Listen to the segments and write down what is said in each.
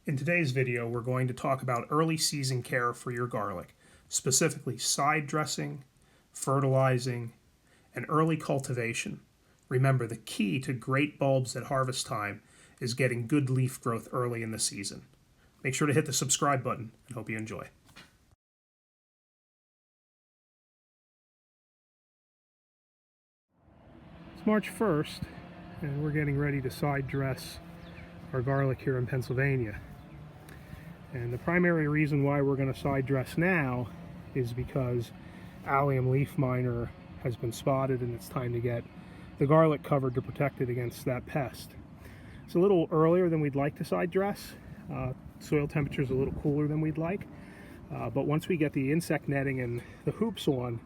In today's video, we're going to talk about early season care for your garlic, specifically side dressing, fertilizing, and early cultivation. Remember, the key to great bulbs at harvest time is getting good leaf growth early in the season. Make sure to hit the subscribe button and hope you enjoy. It's March 1st, and we're getting ready to side dress our garlic here in Pennsylvania. And the primary reason why we're going to side dress now is because allium leaf miner has been spotted, and it's time to get the garlic covered to protect it against that pest. It's a little earlier than we'd like to side dress. Soil temperature is a little cooler than we'd like. But once we get the insect netting and the hoops on,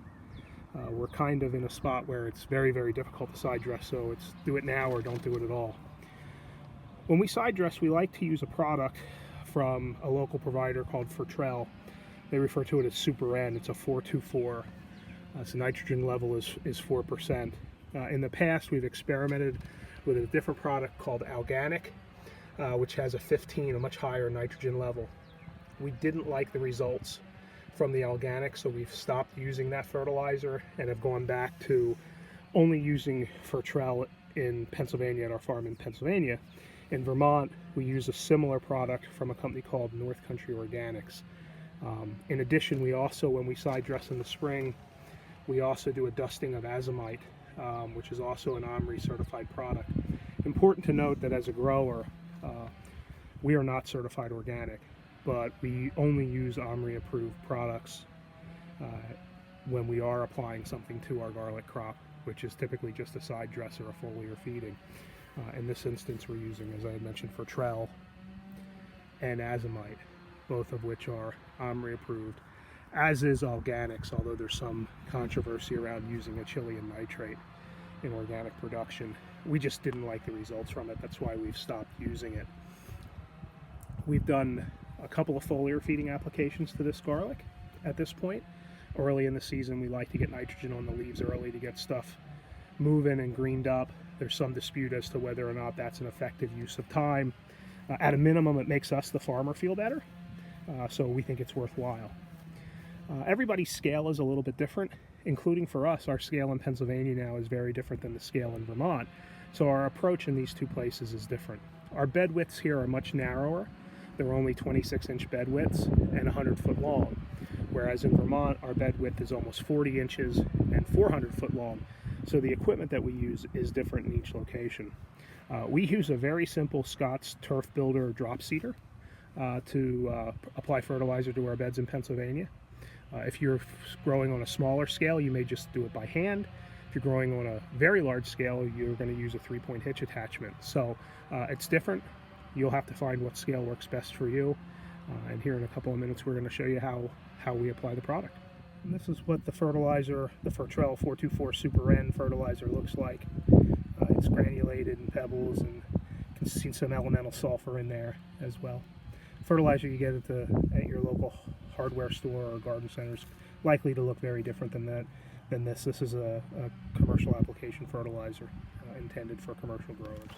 we're kind of in a spot where it's very, very difficult to side dress. So it's do it now or don't do it at all. When we side dress, we like to use a product from a local provider called Fertilizer. They refer to it as Super N. It's a 424. So nitrogen level is 4%. In the past, we've experimented with a different product called Organic, which has a 15, a much higher nitrogen level. We didn't like the results from the Organic, so we've stopped using that fertilizer and have gone back to only using Fertilizer in Pennsylvania, at our farm in Pennsylvania. In Vermont, we use a similar product from a company called North Country Organics. In addition, we also, when we side dress in the spring, we also do a dusting of azomite, which is also an OMRI certified product. Important to note that as a grower, we are not certified organic, but we only use OMRI approved products when we are applying something to our garlic crop, which is typically just a side dress or a foliar feeding. In this instance, we're using, as I had mentioned, Fertilizer and azomite, both of which are OMRI approved, as is organics, although there's some controversy around using a Chilean nitrate in organic production. We just didn't like the results from it. That's why we've stopped using it. We've done a couple of foliar feeding applications to this garlic at this point. Early in the season, we like to get nitrogen on the leaves early to get stuff moving and greened up. There's some dispute as to whether or not that's an effective use of time. At a minimum, it makes us, the farmer, feel better, so we think it's worthwhile. Everybody's scale is a little bit different, including for us. Our scale in Pennsylvania now is very different than the scale in Vermont, so our approach in these two places is different. Our bed widths here are much narrower. They're only 26-inch bed widths and 100 foot long, whereas in Vermont, our bed width is almost 40 inches and 400 foot long. So the equipment that we use is different in each location. We use a very simple Scott's Turf Builder drop seeder to apply fertilizer to our beds in Pennsylvania. If you're growing on a smaller scale, you may just do it by hand. If you're growing on a very large scale, you're going to use a 3-point hitch attachment. So it's different. You'll have to find what scale works best for you. And here in a couple of minutes, we're going to show you how we apply the product. And this is what the fertilizer, the Fertilizer 424 Super N fertilizer looks like. It's granulated in pebbles, and you can see some elemental sulfur in there as well. Fertilizer you get at your local hardware store or garden center is likely to look very different than this. This is a commercial application fertilizer intended for commercial growers.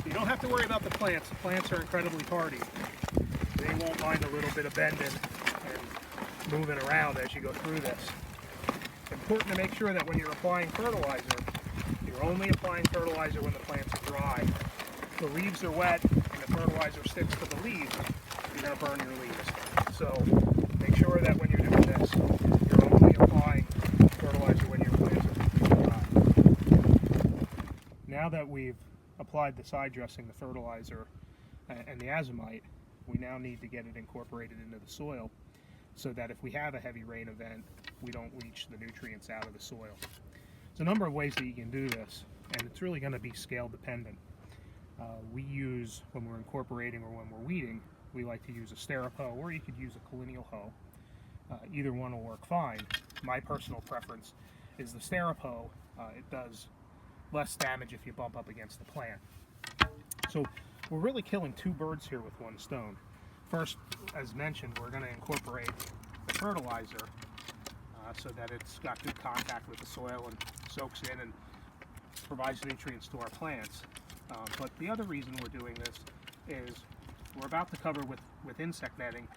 You don't have to worry about the plants. The plants are incredibly hardy. They won't mind a little bit of bending and moving around as you go through this. It's important to make sure that when you're applying fertilizer, you're only applying fertilizer when the plants are dry. If the leaves are wet and the fertilizer sticks to the leaves, you're going to burn your leaves. So make sure that when you're doing this, you're only applying fertilizer when your plants are dry. Now that we've applied the side dressing, the fertilizer, and the azomite, we now need to get it incorporated into the soil so that if we have a heavy rain event, we don't leach the nutrients out of the soil. There's a number of ways that you can do this, and it's really going to be scale dependent. We use, when we're incorporating or when we're weeding, we like to use a stirrup hoe, or you could use a collineal hoe. Either one will work fine. My personal preference is the stirrup hoe. It does less damage if you bump up against the plant. So we're really killing two birds here with one stone. First, as mentioned, we're going to incorporate the fertilizer so that it's got good contact with the soil and soaks in and provides nutrients to our plants. But the other reason we're doing this is we're about to cover with insect netting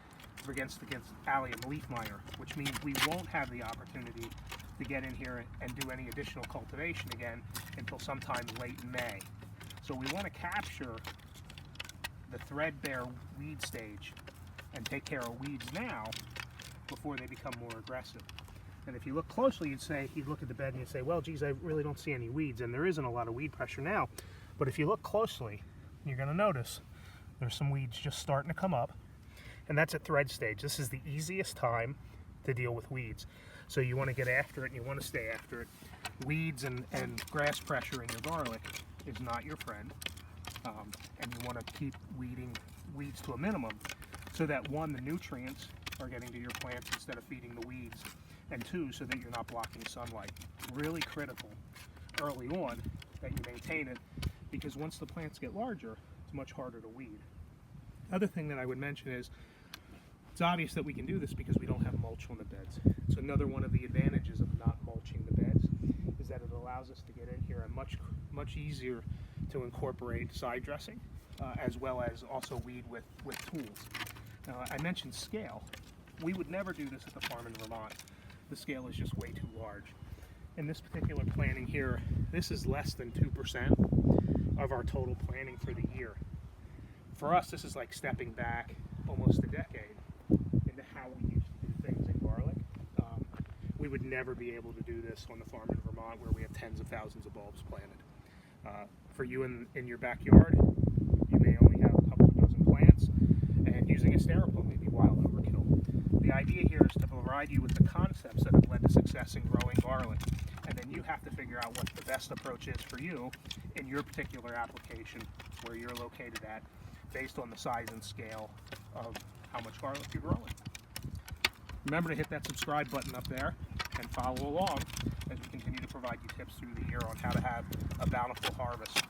against allium leaf miner, which means we won't have the opportunity to get in here and do any additional cultivation again until sometime late in May. So we want to capture the threadbare weed stage and take care of weeds now before they become more aggressive. And if you look closely, you'd look at the bed and you'd say, well, geez, I really don't see any weeds, and there isn't a lot of weed pressure now. But if you look closely, you're going to notice there's some weeds just starting to come up, and that's at thread stage. This is the easiest time to deal with weeds. So you want to get after it and you want to stay after it. Weeds and grass pressure in your garlic is not your friend. And you want to keep weeding weeds to a minimum so that, one, the nutrients are getting to your plants instead of feeding the weeds, and two, so that you're not blocking sunlight. Really critical early on that you maintain it, because once the plants get larger, it's much harder to weed. Other thing that I would mention is it's obvious that we can do this because we don't have mulch on the beds. So another one of the advantages of not mulching the beds is that it allows us to get in here and much easier to incorporate side dressing, as well as also weed with tools. I mentioned scale. We would never do this at the farm in Vermont. The scale is just way too large. In this particular planting here, this is less than 2% of our total planting for the year. For us, this is like stepping back almost a decade into how we used to do things in garlic. We would never be able to do this on the farm in Vermont where we have tens of thousands of bulbs planted. For you in your backyard, you may only have a couple of dozen plants, and using a styrofoam may be wild overkill. The idea here is to provide you with the concepts that have led to success in growing garlic, and then you have to figure out what the best approach is for you in your particular application where you're located at, based on the size and scale of how much garlic you're growing. Remember to hit that subscribe button up there and follow along as we continue to provide you tips through the year on how to have a bountiful harvest.